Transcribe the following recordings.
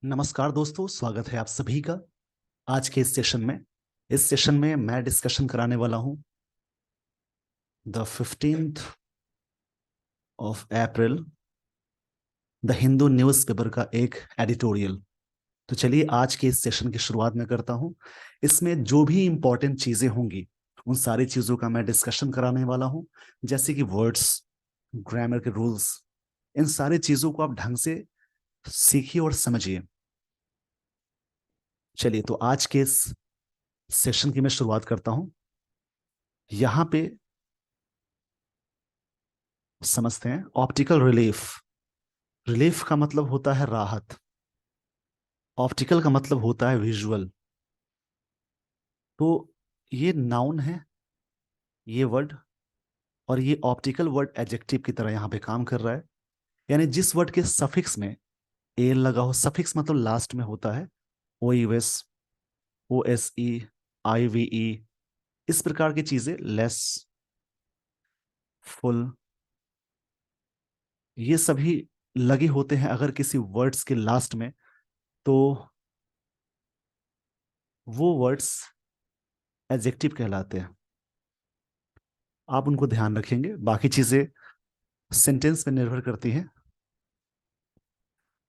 नमस्कार दोस्तों, स्वागत है आप सभी का आज के इस सेशन में मैं डिस्कशन कराने वाला हूं the 15 April the Hindu newspaper का एक एडिटोरियल। तो चलिए आज के इस सेशन की शुरुआत में करता हूं। इसमें जो भी इंपॉर्टेंट चीजें होंगी उन सारी चीजों का मैं डिस्कशन कराने वाला हूं, जैसे कि वर्ड्स, ग्रामर के रूल्स। इन सारी चीजों को आप ढंग से सीखिए और समझिए। चलिए तो आज के इस सेशन की मैं शुरुआत करता हूं। यहाँ पे समझते हैं ऑप्टिकल रिलीफ। रिलीफ का मतलब होता है राहत। ऑप्टिकल का मतलब होता है विजुअल। तो ये नाउन है, ये वर्ड। और ये ऑप्टिकल वर्ड एडजेक्टिव की तरह यहाँ पे काम कर रहा है। यानी जिस वर्ड के सफिक्स में एल लगा हो, सफिक्स मतलब लास्ट में होता है, O U S, O S E, I V E, इस प्रकार की चीजें, लेस, फुल, ये सभी लगे होते हैं अगर किसी वर्ड्स के लास्ट में, तो वो वर्ड्स एडजेक्टिव कहलाते हैं। आप उनको ध्यान रखेंगे, बाकी चीजें सेंटेंस पे निर्भर करती हैं।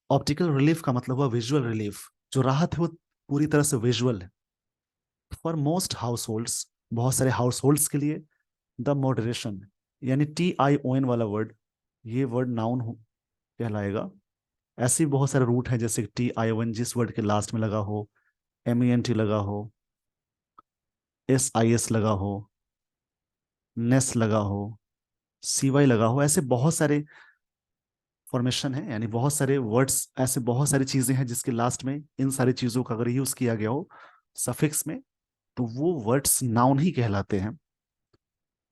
ऑप्टिकल रिलीफ का मतलब हुआ विजुअल रिलीफ। जो राहत है वो पूरी तरह से विजुअल है। फॉर मोस्ट हाउस होल्ड्स, बहुत सारे हाउस होल्ड्स के लिए, द मॉडरेशन, यानी TION वाला वर्ड, ये वर्ड नाउन कहलाएगा। ऐसे ही बहुत सारे रूट हैं, जैसे TION जिस वर्ड के लास्ट में लगा हो, MENT लगा हो, SIS लगा हो, नेस लगा हो, CY लगा हो, ऐसे बहुत सारे फॉर्मेशन है। यानी बहुत सारे वर्ड्स, ऐसे बहुत सारी चीजें हैं जिसके लास्ट में इन सारी चीजों का अगर यूज किया गया हो सफिक्स में, तो वो वर्ड्स नाउन ही कहलाते हैं।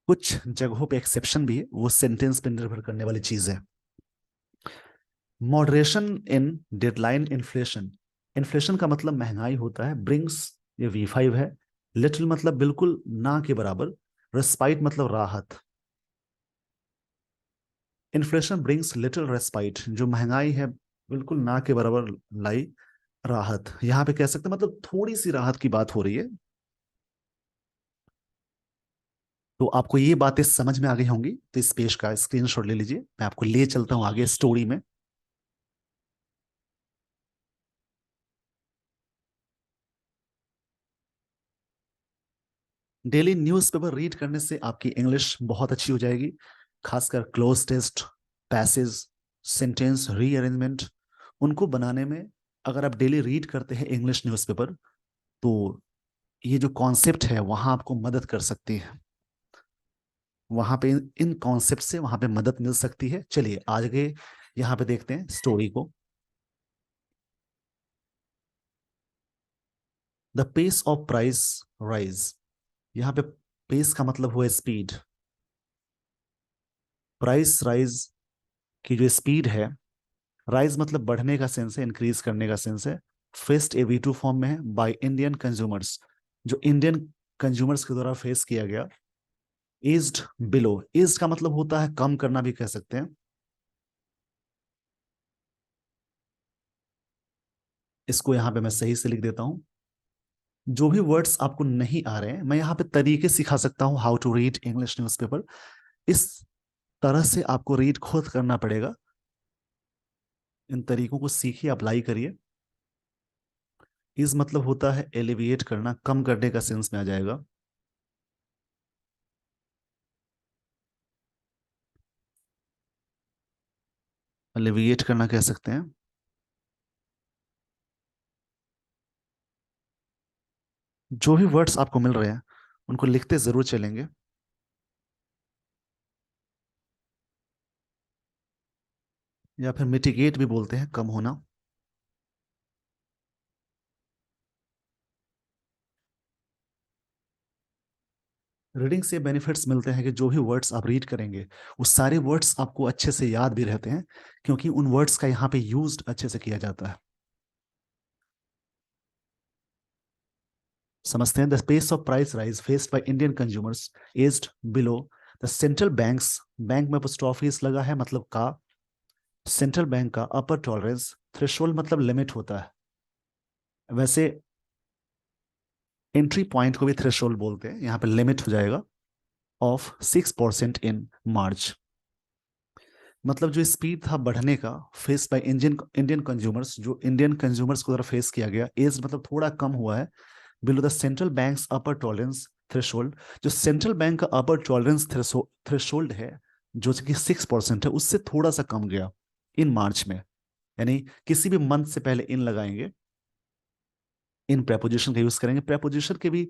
कुछ जगहों पे एक्सेप्शन भी है, वो सेंटेंस पे निर्भर करने वाली चीज है। मॉडरेशन इन डेडलाइन इन्फ्लेशन। इन्फ्लेशन का मतलब महंगाई होता है। ब्रिंग्स, ये V5 है। लिटिल मतलब बिल्कुल ना के बराबर। रेस्पाइट मतलब राहत। इन्फ्लेशन ब्रिंग्स लिटिल रेस्पाइट, जो महंगाई है बिल्कुल ना के बराबर लाई राहत। यहां पे कह सकते हैं मतलब थोड़ी सी राहत की बात हो रही है। तो आपको ये बातें समझ में आ गई होंगी, तो इस पेज का स्क्रीनशॉट ले लीजिए। मैं आपको ले चलता हूं आगे स्टोरी में। डेली न्यूज़पेपर रीड करने से आपकी इंग्लिश बहुत अच्छी हो जाएगी। खासकर cloze test, passage, sentence rearrangement, उनको बनाने में अगर आप डेली रीड करते हैं इंग्लिश न्यूज़पेपर, तो ये जो कॉन्सेप्ट है वहां आपको मदद कर सकती है। वहां पे इन कॉन्सेप्ट से वहां पे मदद मिल सकती है। चलिए आगे यहाँ पे देखते हैं स्टोरी को। The pace of price rise. यहाँ पे पेस का मतलब हुआ स्पीड। प्राइस राइज की जो स्पीड है, राइज मतलब बढ़ने का सेंस है, इंक्रीज करने का सेंस है। फेस्ट ए V2 फॉर्म में है, बाय इंडियन कंज्यूमर्स, जो इंडियन कंज्यूमर्स के द्वारा फेस किया गया। इज्ड बिलो, इज्ड का मतलब होता है कम करना भी कह सकते हैं। इसको यहाँ पे मैं सही से लिख देता हूँ। जो भी वर्ड्स आपको नहीं आ रहे हैं, मैं यहाँ पे तरीके सिखा सकता हूँ, how to read English newspaper. इस तरह से आपको रीड खुद करना पड़ेगा। इन तरीकों को सीखिए, अप्लाई करिए। इस मतलब होता है एलिविएट करना, कम करने का सेंस में आ जाएगा। एलिविएट करना कह सकते हैं। जो भी वर्ड्स आपको मिल रहे हैं उनको लिखते जरूर चलेंगे। या फिर मिटिगेट भी बोलते हैं, कम होना। रीडिंग से बेनिफिट्स मिलते हैं कि जो भी वर्ड्स आप रीड करेंगे वो सारे वर्ड्स आपको अच्छे से याद भी रहते हैं, क्योंकि उन वर्ड्स का यहाँ पे यूज अच्छे से किया जाता है। समझते हैं। The pace of price rise faced by Indian consumers eased below the central banks, bank में पोस्ट ऑफिस लगा है मतलब का, सेंट्रल बैंक का अपर टॉलरेंस थ्रेशोल्ड मतलब लिमिट होता है, वैसे एंट्री पॉइंट को भी थ्रेशोल्ड बोलते हैं, यहाँ पे लिमिट हो जाएगा ऑफ 6% इन मार्च। मतलब जो स्पीड था बढ़ने का face by Indian Indian consumers, जो इंडियन कंज्यूमर्स को फेस किया गया, एज मतलब थोड़ा कम हुआ है below the central banks upper tolerance threshold. जो सेंट्रल बैंक का अपर टॉलरेंस थ्रेशोल्ड है, जो कि 6% है, उससे थोड़ा सा कम गया इन मार्च में। यानी किसी भी मंथ से पहले इन लगाएंगे, इन प्रेपोजिशन का यूज करेंगे। प्रेपोजिशन के भी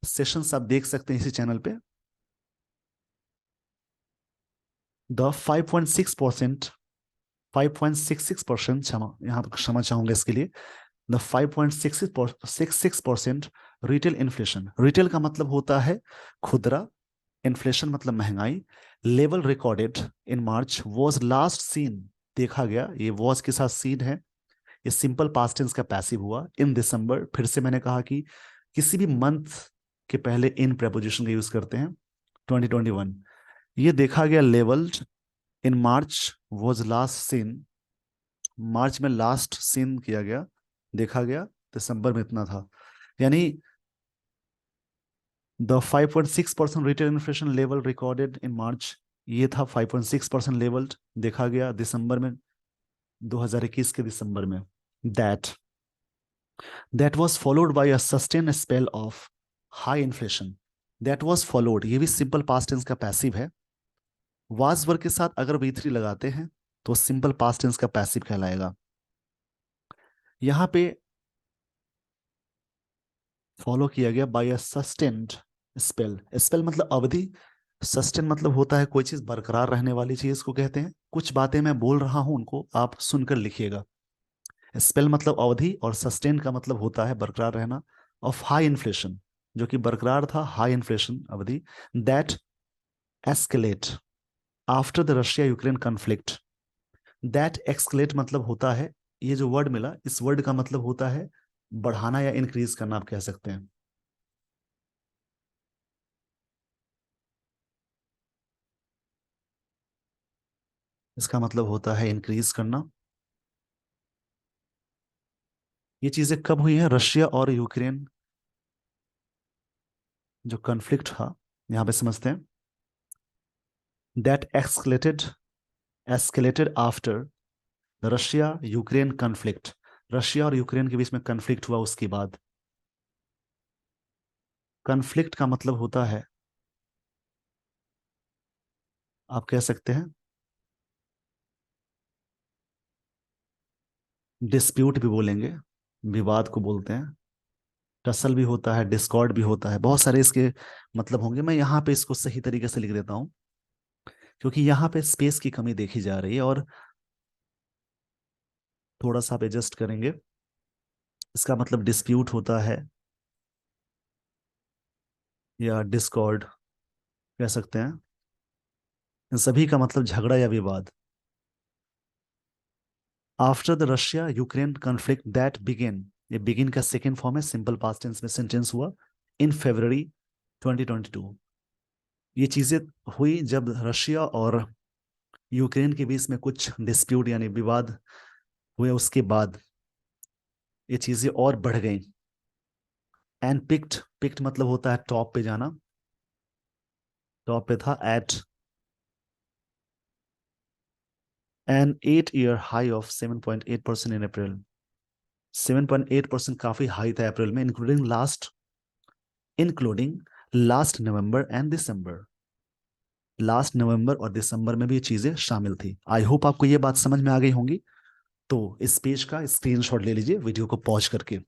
सेशंस आप देख सकते हैं इसी चैनल पे। द 5.6%, 5.66%, क्षमा यहाँ पर क्षमा चाहूंगा इसके लिए। द 5.66% रिटेल इन्फ्लेशन, रिटेल का मतलब होता है खुदरा, इन्फ्लेशन मतलब महंगाई, level recorded in March was last seen, देखा गया, ये वॉज के साथ सीन है, ये सिंपल पास्ट टेंस का पैसिव हुआ, इन दिसंबर। फिर से मैंने कहा कि किसी भी मंथ के पहले इन प्रेपोजिशन का यूज करते हैं। 2021 ये देखा गया, level in March was last seen, March में लास्ट सीन किया गया, देखा गया, दिसंबर में इतना था। यानी the 5.6% retail inflation level recorded in March, ये था 5.6% लेवल, देखा गया दिसंबर में, 2021 के दिसंबर में। That that was followed by a sustain spell of high inflation. That was followed, ये भी सिंपल पास्ट टेंस का पैसिव है। वाज वर्ग के साथ अगर V3 लगाते हैं तो सिंपल पास्ट टेंस का पैसिव कहलाएगा। यहाँ पे फॉलो किया गया बाय अ सस्टेन्ड स्पेल, स्पेल मतलब अवधि, सस्टेन मतलब होता है कोई चीज बरकरार रहने वाली चीज को कहते हैं। कुछ बातें मैं बोल रहा हूं उनको आप सुनकर लिखिएगा। स्पेल मतलब अवधि और सस्टेन का मतलब होता है बरकरार रहना। ऑफ हाई इन्फ्लेशन, जो कि बरकरार था, हाई इन्फ्लेशन अवधि। That escalate after the Russia Ukraine conflict, that escalate मतलब होता है, ये जो वर्ड मिला इस वर्ड का मतलब होता है बढ़ाना या इंक्रीज करना, आप कह सकते हैं। इसका मतलब होता है इंक्रीज करना। ये चीजें कब हुई हैं? रशिया और यूक्रेन जो कॉन्फ्लिक्ट था, यहां पे समझते हैं। That escalated after the Russia Ukraine conflict, Russia और यूक्रेन के बीच में कॉन्फ्लिक्ट हुआ उसके बाद। कॉन्फ्लिक्ट का मतलब होता है, आप कह सकते हैं डिस्प्यूट भी बोलेंगे, विवाद को बोलते हैं। टसल भी होता है, डिस्कॉर्ड भी होता है, बहुत सारे इसके मतलब होंगे। मैं यहाँ पे इसको सही तरीके से लिख देता हूँ क्योंकि यहाँ पे स्पेस की कमी देखी जा रही है, और थोड़ा सा आप एडजस्ट करेंगे। इसका मतलब डिस्प्यूट होता है या डिस्कॉर्ड कह सकते हैं। इन सभी का मतलब झगड़ा या विवाद। After the Russia Ukraine conflict that begin, ये बिगिन का सेकेंड फॉर्म है, सिंपल पास्ट टेंस में सेंटेंस हुआ, इन फरवरी 2022। ये चीजें हुई जब रशिया और यूक्रेन के बीच में कुछ डिस्प्यूट यानी विवाद हुए, उसके बाद ये चीजें और बढ़ गई। एंड पिक्ड, पिक्ड मतलब होता है टॉप पे जाना, टॉप पे था at an 8 year high of 7.8% in April. 7.8% काफी हाई था अप्रैल में, including last November and December. Last November और दिसंबर में भी ये चीजें शामिल थी। आई होप आपको ये बात समझ में आ गई होंगी। तो इस पेज का स्क्रीनशॉट ले लीजिए वीडियो को पॉज करके।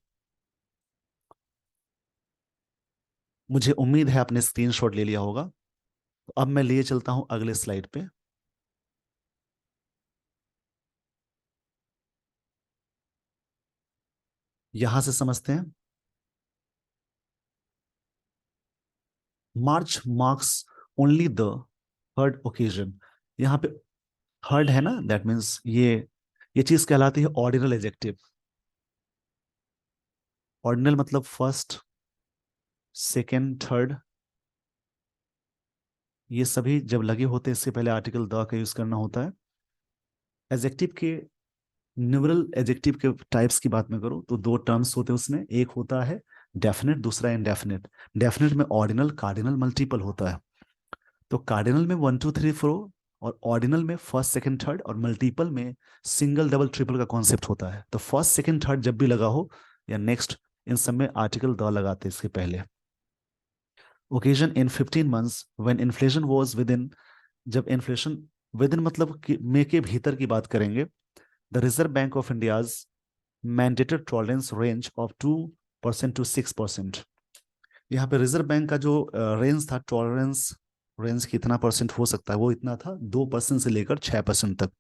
मुझे उम्मीद है आपने स्क्रीनशॉट ले लिया होगा। तो अब मैं लिए चलता हूं अगले स्लाइड पे। यहां से समझते हैं, March marks only the third occasion. यहाँ पे थर्ड है ना, दैट मीन्स ये चीज कहलाती है ऑर्डिनल एजेक्टिव। ऑर्डिनल मतलब फर्स्ट, सेकेंड, थर्ड, ये सभी जब लगे होते हैं इससे पहले आर्टिकल द का यूज करना होता है। एडजेक्टिव के न्यूमरल एडजेक्टिव के टाइप्स की बात में करूँ तो दो टर्म्स होते हैं उसमें, एक होता है डेफिनेट, दूसरा इनडेफिनेट। डेफिनेट में ऑर्डिनल, कार्डिनल, मल्टीपल होता है। तो कार्डिनल में 1 2 3 4, और ऑर्डिनल में फर्स्ट सेकंड थर्ड, और मल्टीपल में सिंगल डबल ट्रिपल का कॉन्सेप्ट होता है। तो फर्स्ट सेकंड थर्ड जब भी लगा हो या नेक्स्ट, इन सब में आर्टिकल द लगाते हैं इसके पहले। Occasion in 15 months when inflation was with in, जब इन्फ्लेशन विद इन मतलब मे के भीतर की बात करेंगे, the reserve bank of India's mandated tolerance range of 2% to 6%। यहाँ पे रिजर्व बैंक का जो रेंज था, टॉलरेंस रेंज कितना परसेंट हो सकता है, वो इतना था 2% से लेकर 6% तक।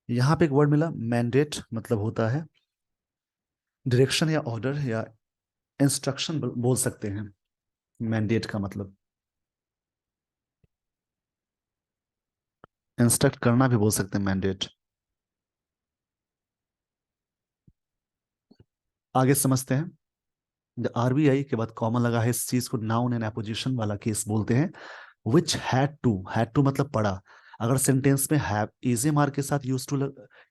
यहाँ पे एक वर्ड मिला मैंडेट, मतलब होता है डायरेक्शन या ऑर्डर या इंस्ट्रक्शन बोल सकते हैं। मैंडेट का मतलब इंस्ट्रक्ट करना भी बोल सकते हैं मैंडेट। आगे समझते हैं। द आरबीआई के बाद कॉमन लगा है इस चीज को, नाउन एंड एपोजिशन वाला केस बोलते हैं। विच हैड टू मतलब पड़ा। अगर सेंटेंस में हैव इजे मार के साथ यूज टू,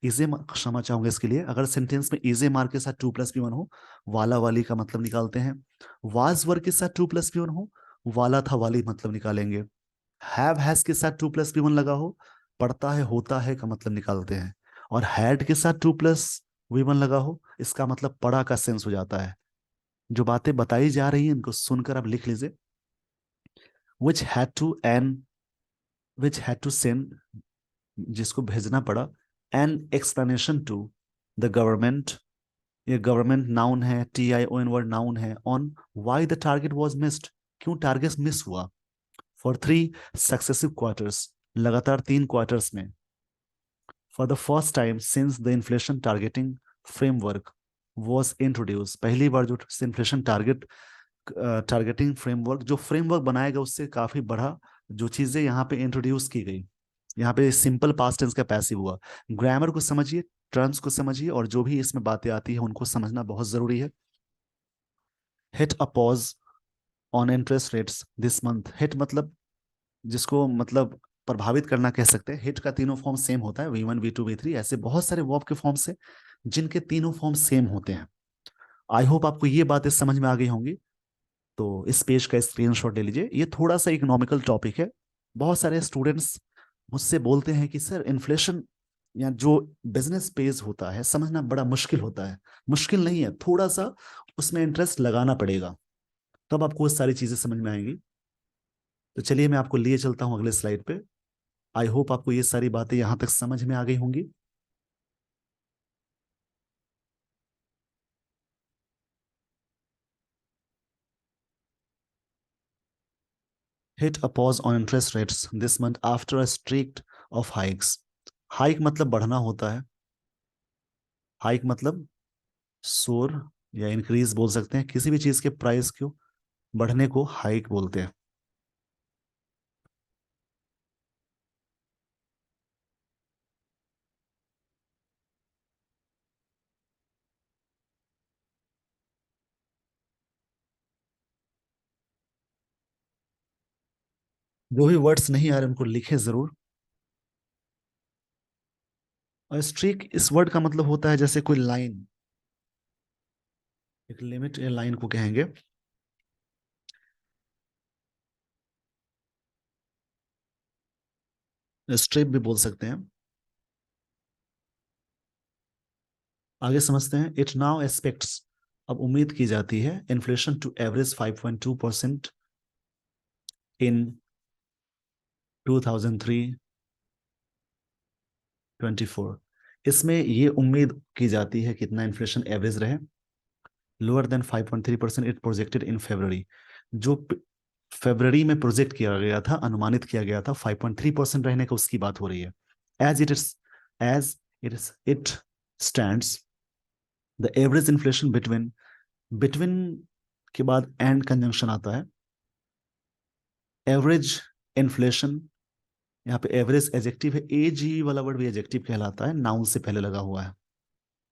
इजे, क्षमा चाहूंगा इसके लिए, अगर सेंटेंस में इजे मार के साथ 2+B1 हो, वाला वाली का मतलब निकालते हैं। वाज वर्ग के साथ 2+B1 हो, वाला था वाली मतलब निकालेंगे। हैव हैज के साथ 2+B1 लगा हो, पढ़ता है होता है का मतलब निकालते हैं। और हैड के साथ 2+V1 लगा हो, इसका मतलब पढ़ा का सेंस हो जाता है। जो बातें बताई जा रही हैं इनको सुनकर आप लिख लीजिए। Which had to an, which had to send, जिसको भेजना पड़ा, an explanation to the government. ये गवर्नमेंट नाउन है, TION वर्ड नाउन है। On why the target was missed, क्यों टारगेट मिस हुआ। फॉर 3 सक्सेसिव क्वार्टर्स, लगातार 3 क्वार्टर्स में। For the first time since the inflation targeting framework was introduce, पहली बार जो इन्फ्लेशन टारगेटिंग फ्रेमवर्क, जो फ्रेमवर्क बनाया गया उससे काफी बड़ा जो चीजें यहाँ पे इंट्रोड्यूस की गई। यहाँ पे सिंपल पास्ट टेंस का पैसिव हुआ। ग्रामर को समझिए, टर्म्स को समझिए, और जो भी इसमें बातें आती है उनको समझना बहुत जरूरी है। Hit a pause on interest rates this month. Hit मतलब जिसको मतलब प्रभावित करना कह सकते हैं। हिट का तीनों फॉर्म सेम होता है, V1 V2 V3, ऐसे बहुत सारे वर्ब के फॉर्म से जिनके तीनों फॉर्म सेम होते हैं। आई होप आपको ये बातें समझ में आ गई होंगी। तो इस पेज का स्क्रीनशॉट ले लीजिए। ये थोड़ा सा इकोनॉमिकल टॉपिक है। बहुत सारे स्टूडेंट्स मुझसे बोलते हैं कि सर इन्फ्लेशन या जो बिजनेस पेज होता है समझना बड़ा मुश्किल होता है। मुश्किल नहीं है, थोड़ा सा उसमें इंटरेस्ट लगाना पड़ेगा, तब आपको वो सारी चीजें समझ में आएंगी। तो चलिए मैं आपको लिए चलता हूँ अगले स्लाइड पे। आई होप आपको ये सारी बातें यहाँ तक समझ में आ गई होंगी। Hit a pause on interest rates this month after a streak of hikes. Hike मतलब बढ़ना होता है। हाइक मतलब सोर या इंक्रीज बोल सकते हैं, किसी भी चीज के प्राइस को बढ़ने को हाइक बोलते हैं। जो भी वर्ड्स नहीं आ रहे उनको लिखे जरूर। और स्ट्रीक इस वर्ड का मतलब होता है जैसे कोई लाइन, एक लिमिट या लाइन को कहेंगे। स्ट्रिप भी बोल सकते हैं। आगे समझते हैं। इट नाउ एक्सपेक्ट्स, अब उम्मीद की जाती है, इन्फ्लेशन टू एवरेज 5.2% इन 2003-24। इसमें ये उम्मीद की जाती है कितना इन्फ्लेशन एवरेज रहे, lower than 5.3% it projected in February. जो फेब्रवरी में प्रोजेक्ट किया गया था, अनुमानित किया गया था 5.3% रहने का, उसकी बात हो रही है। As it is, as it stands the average inflation between, between के बाद एंड कंजंक्शन आता है। एवरेज इन्फ्लेशन, यहाँ पे एवरेज एजेक्टिव है, AG वाला वर्ड भी एजेक्टिव कहलाता है, नाउन से पहले लगा हुआ है।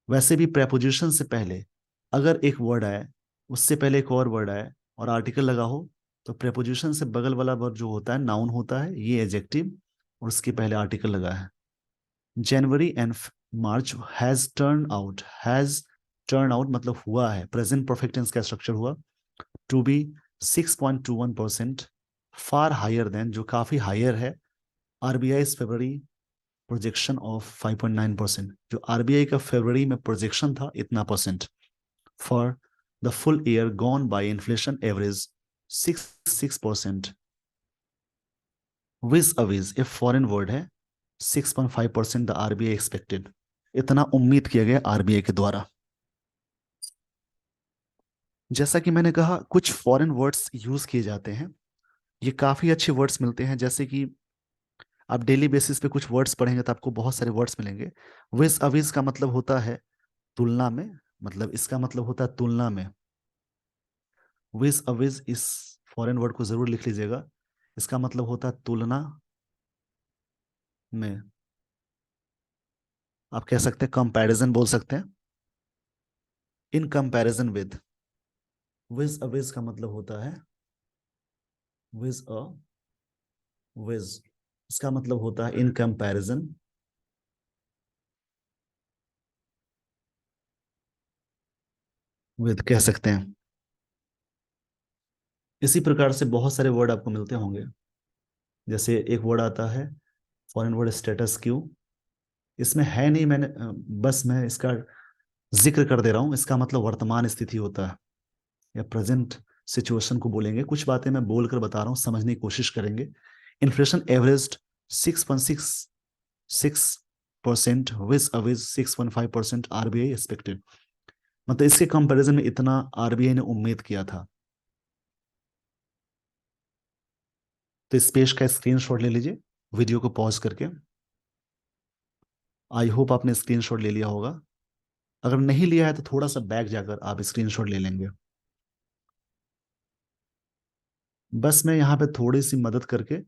वैसे भी प्रेपोजिशन से पहले अगर एक वर्ड आए उससे पहले एक और वर्ड आए और आर्टिकल लगा हो, तो प्रेपोजिशन से बगल वाला वर्ड जो होता है नाउन होता है, ये एडजेक्टिव, और उसके पहले आर्टिकल लगा है। January and March has turn out मतलब हुआ है, प्रेजेंट परफेक्ट टेंस का स्ट्रक्चर हुआ, to be 6.21%, far higher than जो काफी हायर है, आरबीआई फेब्रवरी प्रोजेक्शन ऑफ 5.9%, जो आरबीआई का फरवरी में प्रोजेक्शन था इतना percent, for the full year gone by inflation average 6%, vis a vis a foreign word है, 6.5% द आरबीआई एक्सपेक्टेड, इतना उम्मीद किया गया आरबीआई के द्वारा। जैसा कि मैंने कहा कुछ फॉरेन वर्ड्स यूज किए जाते हैं, ये काफी अच्छे वर्ड्स मिलते हैं, जैसे कि आप डेली बेसिस पे कुछ वर्ड्स पढ़ेंगे तो आपको बहुत सारे वर्ड्स मिलेंगे। विज अविज का मतलब होता है तुलना में, मतलब इसका मतलब होता है तुलना में। विज अविज इस फॉरेन वर्ड को जरूर लिख लीजिएगा, इसका मतलब होता है तुलना में। आप कह सकते हैं कंपैरिजन बोल सकते हैं, इन कंपैरिजन विज अविज का मतलब होता है विज अ विज, इसका मतलब होता है इन कंपैरिजन विद, कह सकते हैं। इसी प्रकार से बहुत सारे वर्ड आपको मिलते होंगे, जैसे एक वर्ड आता है फॉरेन वर्ड स्टेटस क्यू, इसमें है नहीं, मैंने बस मैं इसका जिक्र कर दे रहा हूं, इसका मतलब वर्तमान स्थिति होता है या प्रेजेंट सिचुएशन को बोलेंगे। कुछ बातें मैं बोलकर बता रहा हूं, समझने की कोशिश करेंगे। Inflation average 6.66% vis a vis 6.5% RBI expected, मतलब इसके कंपैरिजन में इतना आरबीआई ने उम्मीद किया था। तो इस पेज का स्क्रीनशॉट ले लीजिए वीडियो को पॉज करके। आई होप आपने स्क्रीनशॉट ले लिया होगा, अगर नहीं लिया है तो थोड़ा सा बैक जाकर आप स्क्रीनशॉट ले लेंगे। बस मैं यहाँ पे थोड़ी सी मदद करके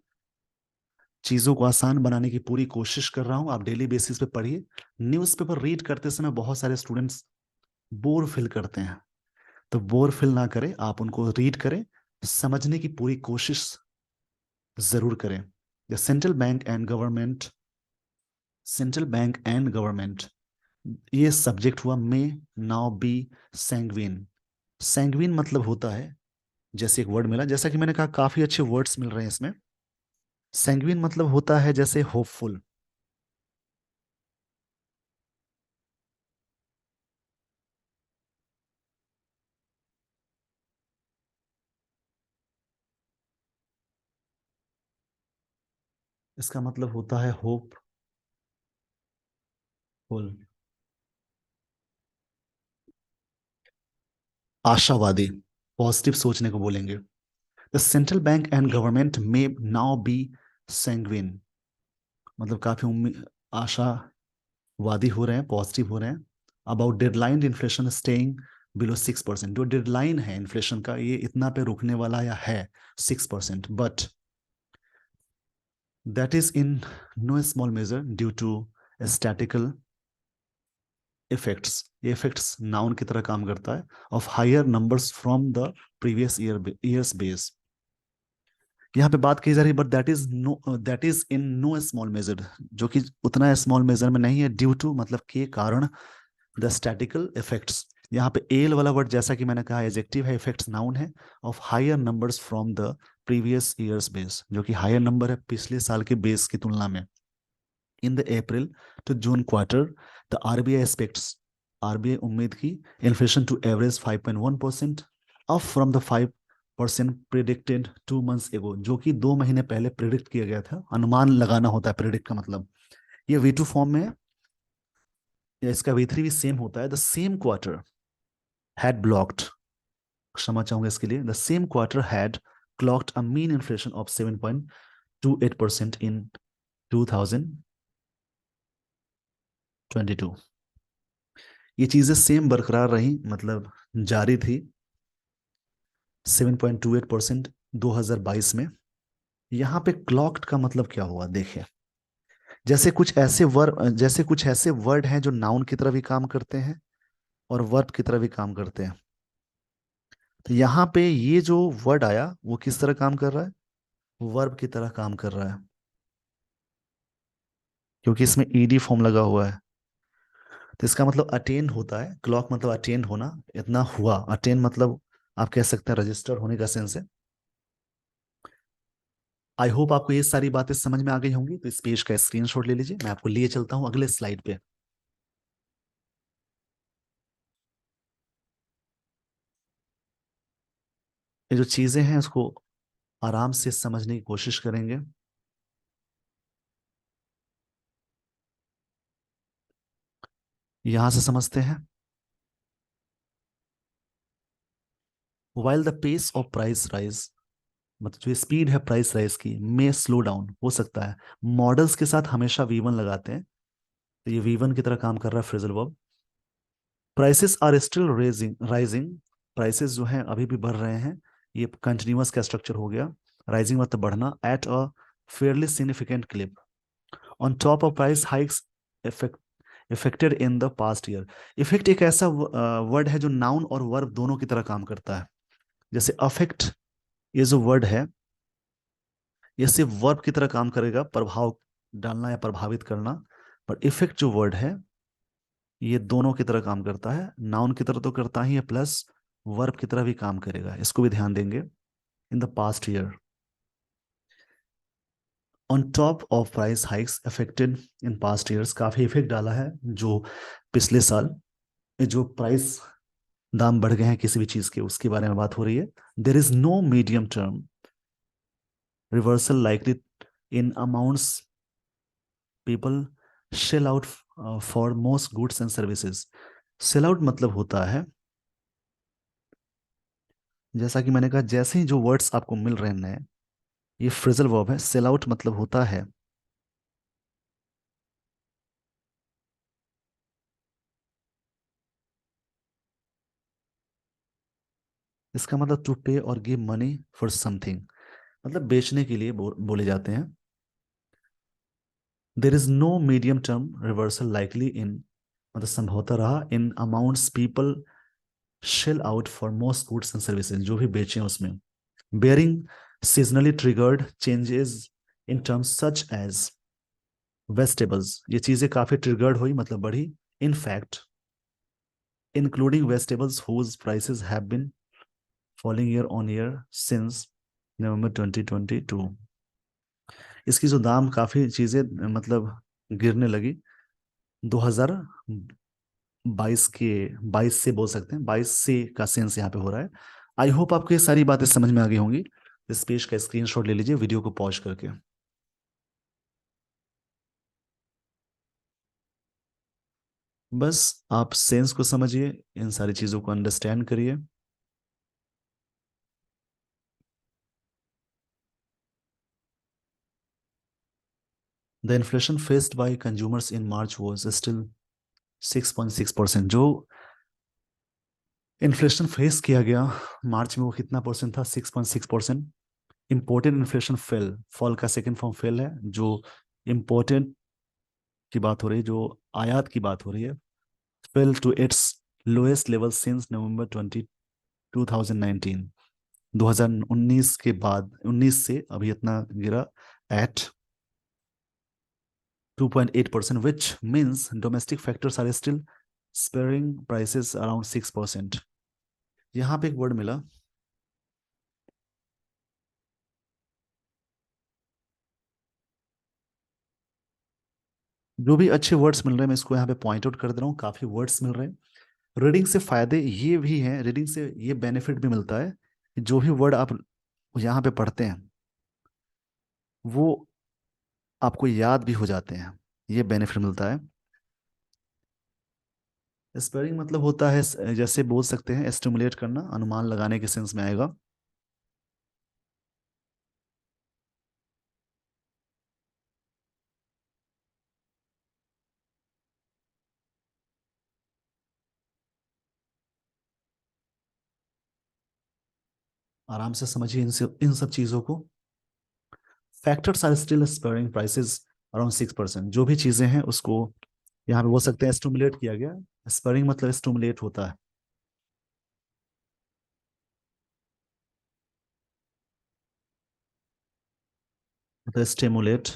चीजों को आसान बनाने की पूरी कोशिश कर रहा हूँ, आप डेली बेसिस पे पढ़िए। न्यूज़पेपर रीड करते समय बहुत सारे स्टूडेंट्स बोर फील करते हैं, तो बोर फील ना करें, आप उनको रीड करें, समझने की पूरी कोशिश जरूर करें। The central bank and government, ये सब्जेक्ट हुआ, may now be sanguine. Sanguine मतलब होता है, जैसे एक वर्ड मिला, जैसा कि मैंने कहा काफी अच्छे वर्ड्स मिल रहे हैं इसमें। सैंग्विन मतलब होता है जैसे होपफुल। इसका मतलब होता है होपफुल, आशावादी, पॉजिटिव सोचने को बोलेंगे। The central bank and government may now be sanguine, मतलब काफी उम्मीद, आशावादी हो रहे हैं, पॉजिटिव हो रहे हैं। About deadline inflation staying below 6%, जो डेडलाइन है इन्फ्लेशन का ये इतना पे रुकने वाला या है 6%, but that is in no small measure due to statistical effects, ये इफेक्ट्स नाउन की तरह काम करता है, of higher numbers from the previous years base. यहाँ पे बात की जा रही है, but that is in no small measure, जो कि उतना स्मॉल मेजर में नहीं है, ड्यू टू मतलब के कारण, द स्टैटिकल इफेक्ट्स। यहाँ पे एल वाला वर्ड जैसा कि मैंने कहा एडजेक्टिव है, इफेक्ट्स नाउन है, of higher numbers from the previous years base, जो कि हायर नंबर है पिछले साल के बेस की तुलना में। In the April to June quarter the RBI expects, RBI उम्मीद की inflation to average 5.1%, up from the 5% predicted 2 months ago, जो कि 2 महीने पहले प्रिडिक्ट किया गया था। अनुमान लगाना होता है प्रिडिक्ट का मतलब, ये V2 फॉर्म में है, या इसका V3 भी सेम होता है। The same quarter had blocked, क्षमा चाहूंगा इसके लिए, the same quarter had clogged a mean inflation of 7.28% इन 2022। ये चीजें सेम बरकरार रही, मतलब जारी थी 7.28% 2022 में। यहाँ पे क्लॉक्ड का मतलब क्या हुआ देखिए, जैसे कुछ ऐसे वर्ड हैं जो नाउन की तरह भी काम करते हैं और वर्ब की तरह भी काम करते हैं। तो यहाँ पे ये जो वर्ड आया वो किस तरह काम कर रहा है, वर्ब की तरह काम कर रहा है, क्योंकि इसमें ईडी फॉर्म लगा हुआ है। तो इसका मतलब अटेन होता है, क्लॉक मतलब अटेन होना, इतना हुआ, अटेन मतलब आप कह सकते हैं रजिस्टर होने का सेंस है। आई होप आपको ये सारी बातें समझ में आ गई होंगी। तो इस पेज का स्क्रीनशॉट ले लीजिए, मैं आपको लिए चलता हूँ अगले स्लाइड पे। ये जो चीजें हैं उसको आराम से समझने की कोशिश करेंगे। यहां से समझते हैं। While the pace of price rise, मतलब जो स्पीड है प्राइस राइज की, में स्लो डाउन हो सकता है। मॉडल्स के साथ हमेशा वी वन लगाते हैं, तो ये वी वन की तरह काम कर रहा है phrasal verb. Prices are still raising rising, prices जो हैं अभी भी बढ़ रहे हैं, ये कंटिन्यूअस का स्ट्रक्चर हो गया। राइजिंग मतलब बढ़ना, at a fairly significant clip, on top of price hikes affected in the past year. Effect एक ऐसा वर्ड है जो नाउन और वर्ब दोनों की तरह काम करता है। जैसे अफेक्ट, ये जो वर्ड है ये सिर्फ वर्ब की तरह काम करेगा, प्रभाव डालना या प्रभावित करना। पर इफेक्ट जो वर्ड है ये दोनों की तरह काम करता है, नाउन की तरह तो करता ही है, प्लस वर्ब की तरह भी काम करेगा, इसको भी ध्यान देंगे। In the past year, on top of price hikes affected in past years, काफी इफेक्ट डाला है जो पिछले साल जो प्राइस दाम बढ़ गए हैं किसी भी चीज के, उसके बारे में बात हो रही है। There is no medium term reversal likely in amounts people shell out for most goods and services. Sell out मतलब होता है, जैसा कि मैंने कहा, जैसे ही जो वर्ड्स आपको मिल रहे हैं नए, ये फ्रेजल वर्ब है। सेल आउट मतलब होता है, इसका मतलब टू पे और गिव मनी फॉर समथिंग, मतलब बेचने के लिए बोले जाते हैं। There is no medium term reversal likely in, मतलब संभवतः रहा, in amounts people shell out for most goods and services, जो भी बेचे उसमें। Bearing seasonally triggered changes in terms such as vegetables, ये चीजें काफी ट्रिगर्ड हुई मतलब बढ़ी। In fact including vegetables whose prices have been falling year on year since November 2022, इसकी जो दाम काफी चीजें मतलब गिरने लगी 2022 के, 22 से बोल सकते हैं, 22 से का सेंस यहाँ पे हो रहा है। आई होप आपको ये सारी बातें समझ में आ गई होंगी। इस पेज का स्क्रीनशॉट ले लीजिए वीडियो को पॉज करके। बस आप सेंस को समझिए, इन सारी चीजों को अंडरस्टैंड करिए। The inflation faced by consumers in March was still 6.6%, जो इन्फ्लेशन फेस किया गया मार्च में वो कितना परसेंट था, 6.6%। इम्पोर्टेंट इन्फ्लेशन फेल, फॉल का सेकंड फॉर्म फेल है, जो इम्पोर्टेंट की बात हो रही है, जो आयात की बात हो रही है, fell to its lowest level since November 2019, 2019 के बाद, 19 से अभी इतना गिरा, at 2.8%, which means domestic factors are still sparing prices around 6%। यहाँ पे एक वर्ड मिला, जो भी अच्छे वर्ड्स मिल रहे हैं मैं इसको यहाँ पे पॉइंट आउट कर दे रहा हूँ, काफी वर्ड्स मिल रहे हैं। रीडिंग से फायदे ये भी हैं, रीडिंग से ये बेनिफिट भी मिलता है कि जो भी वर्ड आप यहाँ पे पढ़ते हैं वो आपको याद भी हो जाते हैं, ये बेनिफिट मिलता है। स्पेयरिंग मतलब होता है जैसे बोल सकते हैं एस्टिमुलेट करना, अनुमान लगाने के सेंस में आएगा। आराम से समझिए इन सब चीजों को। Factors are still sparing prices around 6%, जो भी चीजें हैं उसको यहाँ पे बोल सकते हैं स्टिमुलेट किया गया। स्पेयरिंग मतलब स्टिमुलेट होता है। तो स्टिमुलेट,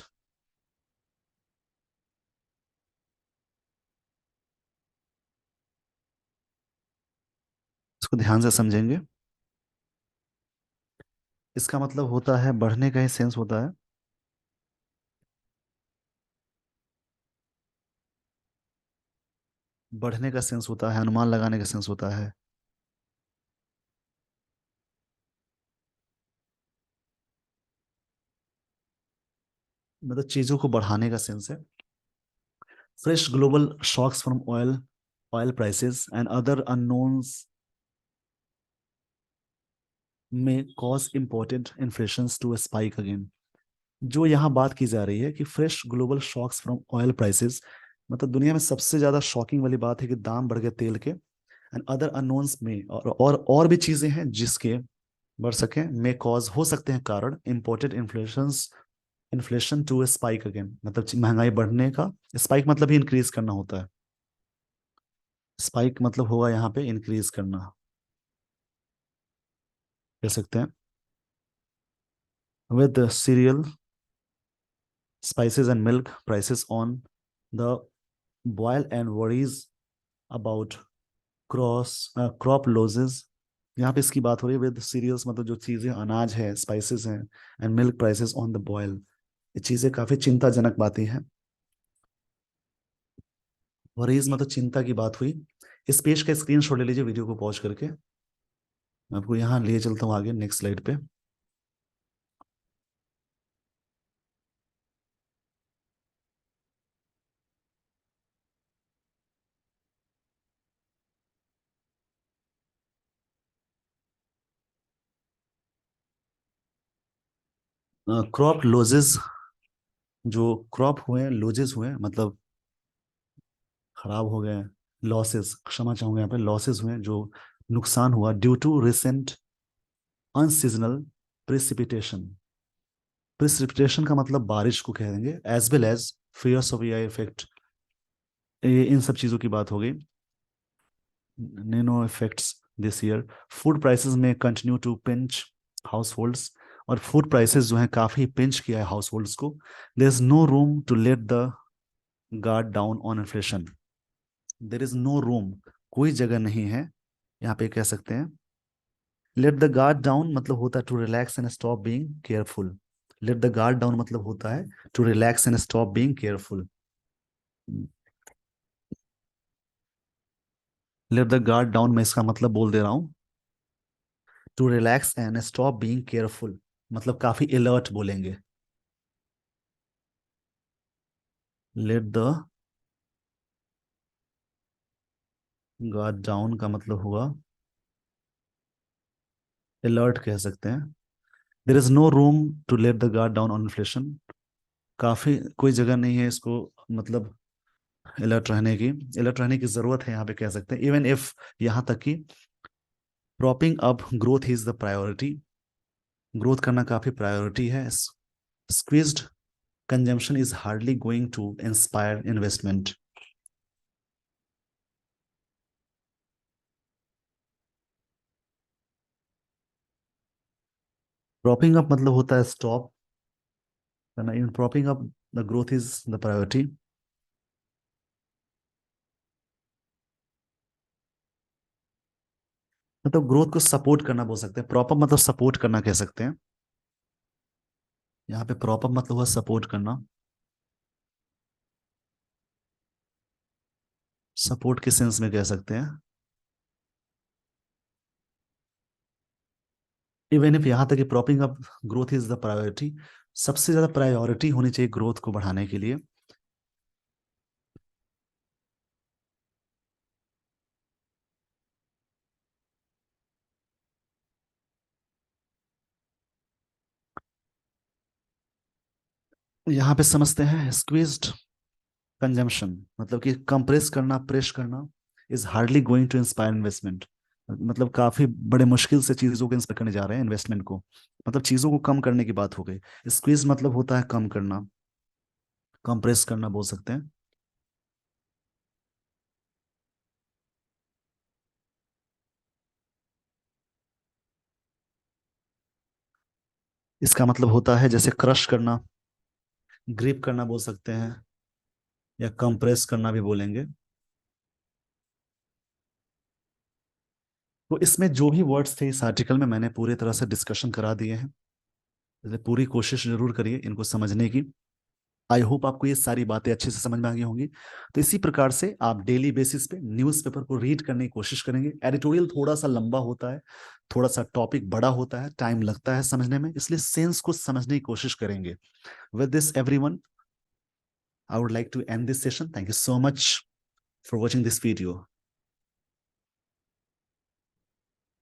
इसको ध्यान से समझेंगे। इसका मतलब होता है बढ़ने का ही सेंस होता है। बढ़ने का सेंस होता है, अनुमान लगाने का सेंस होता है। मतलब चीजों को बढ़ाने का सेंस है। Fresh global shocks from oil prices, and other unknowns may cause important inflations to spike again. जो यहाँ बात की जा रही है कि fresh global shocks from oil prices, मतलब दुनिया में सबसे ज्यादा शॉकिंग वाली बात है कि दाम बढ़ गए तेल के। एंड अदर अननोन्स में, और भी चीजें हैं जिसके बढ़ सके, मे कॉज हो सकते हैं कारण, imported inflation to spike again, मतलब महंगाई बढ़ने का। स्पाइक मतलब ही इंक्रीज करना होता है। स्पाइक मतलब होगा यहाँ पे इंक्रीज करना, कह सकते हैं। with the cereal, spices and milk prices on the boil, and worries about crop losses। यहाँ पे इसकी बात हो रही है विद सीरियल्स, मतलब जो चीजें अनाज है, स्पाइसेस हैं, and milk prices on the boil. ये चीजें काफी चिंताजनक बातें हैं। वरीज मतलब चिंता की बात हुई। इस पेज का स्क्रीनशॉट ले लीजिए वीडियो को पॉज करके। मैं आपको यहाँ लिए चलता हूँ आगे नेक्स्ट स्लाइड पे। क्रॉप लॉसेस, जो क्रॉप हुए, लॉसेस हुए मतलब खराब हो गए। लॉसेस, क्षमा चाहूंगा, यहाँ पे लॉसेस हुए जो नुकसान हुआ due to recent unseasonal precipitation. Precipitation का मतलब बारिश को कह देंगे, as well as fears of AI effect. ये इन सब चीजों की बात हो गई। Nano effects this year. Food prices में continue to pinch households, और फूड प्राइसेस जो है काफी पिंच किया है हाउस होल्ड्स को। There is no room to let the guard down on inflation. There is no room, कोई जगह नहीं है, यहाँ पे कह सकते हैं। लेट द गार्ड डाउन मतलब होता है to relax and stop being careful. Let the guard down मतलब होता है to relax and stop being careful. Let the guard down मैं इसका मतलब बोल दे रहा हूँ, to relax and stop being careful, मतलब काफी अलर्ट बोलेंगे। लेट द गार्ड डाउन का मतलब हुआ अलर्ट, कह सकते हैं। There is no room to let the guard down on inflation. काफी कोई जगह नहीं है इसको, मतलब अलर्ट रहने की, अलर्ट रहने की जरूरत है यहाँ पे, कह सकते हैं। इवन इफ, यहाँ तक कि propping up growth is the priority, growth करना काफी प्रायोरिटी है। Squeezed consumption is hardly going to inspire investment. Propping up मतलब होता है स्टॉप करना। In propping up the growth is the priority. मतलब ग्रोथ को सपोर्ट करना बोल सकते हैं। प्रॉपर मतलब सपोर्ट करना कह सकते हैं। यहाँ पे प्रॉपर मतलब हुआ सपोर्ट करना। सपोर्ट के सेंस में कह सकते हैं। इवन इफ, यहाँ तक कि propping up growth is the priority, सबसे ज्यादा प्रायोरिटी होनी चाहिए ग्रोथ को बढ़ाने के लिए। यहाँ पे समझते हैं स्क्वीज्ड कंजम्पशन मतलब कि कंप्रेस करना, प्रेस करना, is hardly going to inspire investment. मतलब काफी बड़े मुश्किल से चीजों को इंस्पायर करने जा रहे हैं इन्वेस्टमेंट को। मतलब चीजों को कम करने की बात हो गई। स्क्वीज मतलब होता है कम करना, कंप्रेस करना बोल सकते हैं। इसका मतलब होता है जैसे क्रश करना, ग्रिप करना बोल सकते हैं, या कंप्रेस करना भी बोलेंगे। तो इसमें जो भी वर्ड्स थे इस आर्टिकल में मैंने पूरी तरह से डिस्कशन करा दिए हैं, इसलिए पूरी कोशिश जरूर करिए इनको समझने की। आई होप आपको ये सारी बातें अच्छे से समझ में आ गई होंगी। तो इसी प्रकार से आप डेली बेसिस पे न्यूज़पेपर को रीड करने की कोशिश करेंगे। एडिटोरियल थोड़ा सा लंबा होता है, थोड़ा सा टॉपिक बड़ा होता है, टाइम लगता है समझने में, इसलिए सेंस को समझने की कोशिश करेंगे। With this everyone, I would like to end this session. Thank you so much for watching this video.